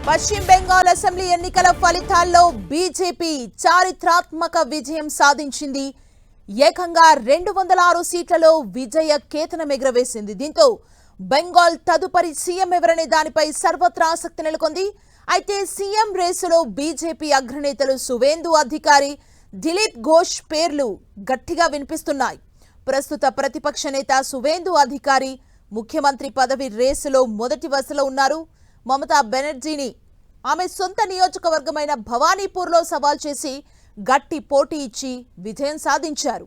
పశ్చిమ బెంగాల్ అసెంబ్లీ ఎన్నికల ఫలితాల్లో బీజేపీ చారిత్రాత్మక విజయం సాధించింది. ఏకంగా 206 సీట్లలో విజయ కేతనం ఎగురవేసింది. దీంతో బెంగాల్ తదుపరి సీఎం ఎవరనే దానిపై సర్వత్రా ఆసక్తి నెలకొంది. అయితే సీఎం రేసులో బీజేపీ అగ్రనేతలు సువేందు అధికారి, దిలీప్ ఘోష్ పేర్లు గట్టిగా వినిపిస్తున్నాయి. ప్రస్తుత ప్రతిపక్ష నేత సువేందు అధికారి ముఖ్యమంత్రి పదవి రేసులో మొదటి వరుసలో ఉన్నారు. మమతా బెనర్జీని ఆమె సొంత నియోజకవర్గమైన భవానీపూర్లో సవాల్ చేసి గట్టి పోటీ ఇచ్చి విజయం సాధించారు.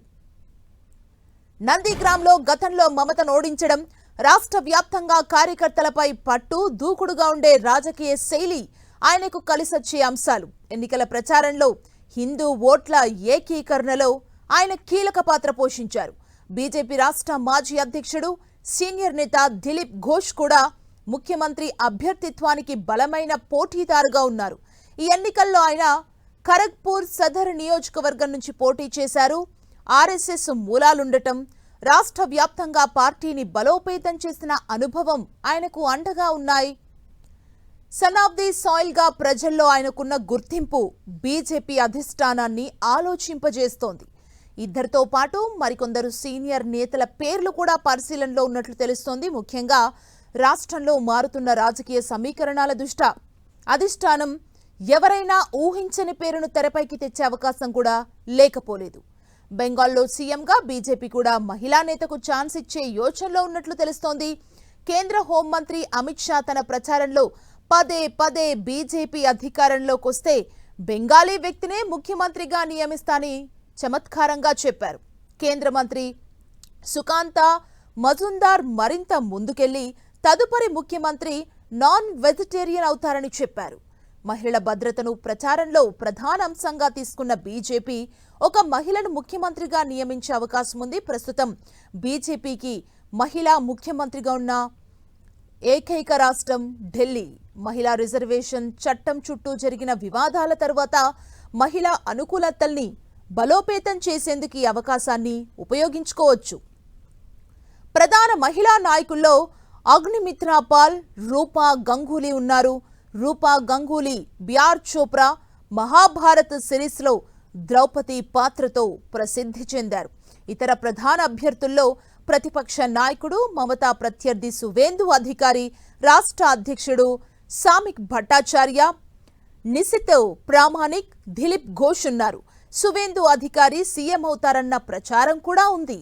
నందిగ్రామ్లో గతంలో మమతను ఓడించడం, రాష్ట్ర వ్యాప్తంగా కార్యకర్తలపై పట్టు దూకుడుగా ఉండే రాజకీయ శైలి ఆయనకు కలిసొచ్చే అంశాలు. ఎన్నికల ప్రచారంలో హిందూ ఓట్ల ఏకీకరణలో ఆయన కీలక పాత్ర పోషించారు. బీజేపీ రాష్ట్ర మాజీ అధ్యక్షుడు, సీనియర్ నేత దిలీప్ ఘోష్ కూడా ముఖ్యమంత్రి అభ్యర్థిత్వానికి బలమైన పోటీదారుగా ఉన్నారు. ఈ ఎన్నికల్లో ఆయన ఖరగ్పూర్ సదర్ నియోజకవర్గం నుంచి పోటీ చేశారు. ఆర్ఎస్ఎస్ మూలాలుండటం, రాష్ట్ర వ్యాప్తంగా పార్టీని బలోపేతం చేసిన అనుభవం ఆయనకు అండగా ఉన్నాయి. సన్ ఆఫ్ ది సాయిల్ గా ప్రజల్లో ఆయనకున్న గుర్తింపు బీజేపీ అధిష్టానాన్ని ఆలోచింపజేస్తోంది. ఇద్దరితో పాటు మరికొందరు సీనియర్ నేతల పేర్లు కూడా పరిశీలనలో ఉన్నట్లు తెలుస్తోంది. ముఖ్యంగా రాష్ట్రంలో మారుతున్న రాజకీయ సమీకరణాల దృష్ట్యా అధిష్టానం ఎవరైనా ఊహించని పేరును తెరపైకి తెచ్చే అవకాశం కూడా లేకపోలేదు. బెంగాల్లో సీఎంగా బీజేపీ కూడా మహిళా నేతకు ఛాన్స్ ఇచ్చే యోచనలో ఉన్నట్లు తెలుస్తోంది. కేంద్ర హోంమంత్రి అమిత్ షా తన ప్రచారంలో పదే పదే బీజేపీ అధికారంలోకి వస్తే బెంగాలీ వ్యక్తినే ముఖ్యమంత్రిగా నియమిస్తానని చమత్కారంగా చెప్పారు. కేంద్ర మంత్రి సుకాంత మజుందార్ మరింత ముందుకెళ్లి తదుపరి ముఖ్యమంత్రి నాన్ వెజిటేరియన్ అవుతారని చెప్పారు. మహిళల భద్రతను ప్రచారంలో ప్రధాన అంశంగా తీసుకున్న బీజేపీ ఒక మహిళను ముఖ్యమంత్రిగా నియమించే అవకాశం ఉంది. ప్రస్తుతం బీజేపీకి మహిళా ముఖ్యమంత్రిగా ఉన్న ఏకైక రాష్ట్రం ఢిల్లీ. మహిళా రిజర్వేషన్ చట్టం చుట్టూ జరిగిన వివాదాల తర్వాత మహిళా అనుకూలతల్ని బలోపేతం చేసేందుకు ఈ అవకాశాన్ని ఉపయోగించుకోవచ్చు. ప్రధాన మహిళా నాయకుల్లో అగ్నిమిత్రా పాల్, రూపా గంగూలీ ఉన్నారు. రూపా గంగూలీ బిఆర్ చోప్రా మహాభారత్ సిరీస్లో ద్రౌపది పాత్రతో ప్రసిద్ధి చెందారు. ఇతర ప్రధాన అభ్యర్థుల్లో ప్రతిపక్ష నాయకుడు మమతా ప్రత్యర్థి సువేందు అధికారి, రాష్ట్ర అధ్యక్షుడు సామిక్ భట్టాచార్య, నిశిత్ ప్రామాణిక్, దిలీప్ ఘోష్ ఉన్నారు. సువేందు అధికారి సీఎం అవుతారన్న ప్రచారం కూడా ఉంది.